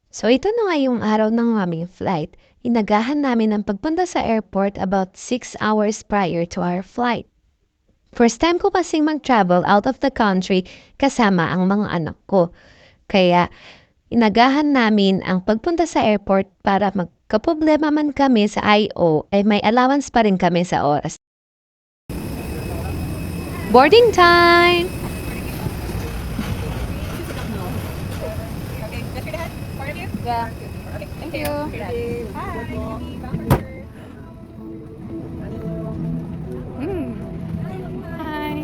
So ito na nga yung araw ng aming flight. Inagahan namin ang pagpunta sa airport about 6 hours prior to our flight. First time ko kasing mag-travel out of the country kasama ang mga anak ko. Kaya inagahan namin ang pagpunta sa airport para magkaproblema man kami sa I.O. ay may allowance pa rin kami sa oras. Boarding time! Okay, just straight ahead. Part of you? Yeah. Okay, Thank you. Hi.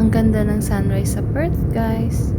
Ang ganda ng sunrise sa Perth, guys.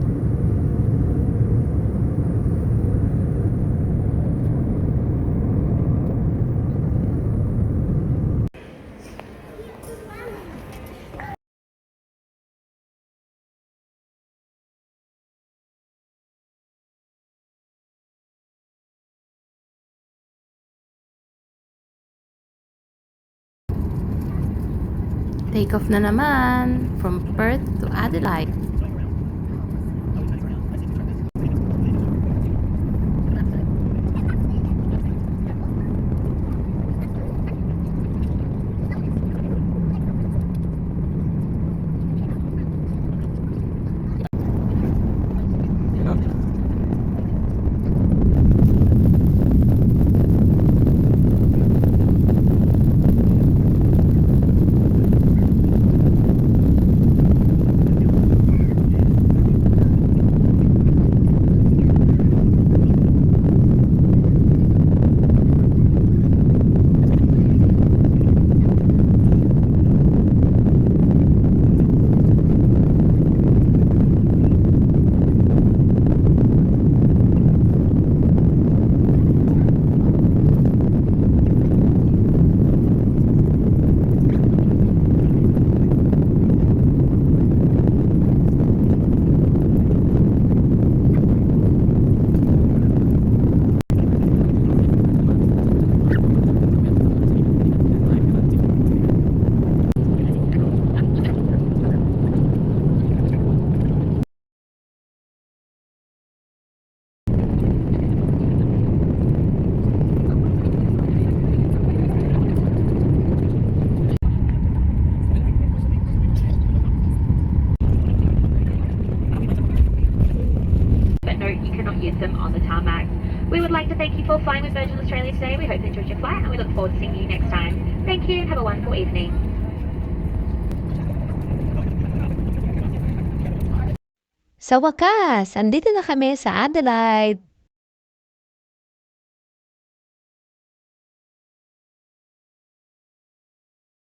Take off na naman from Perth to Adelaide. But no, you cannot use them on the tarmac. We would like to thank you for flying with Virgin Australia today. We hope you enjoyed your flight and we look forward to seeing you next time. Thank you and have a wonderful evening. Sa wakas, andito na kami sa Adelaide.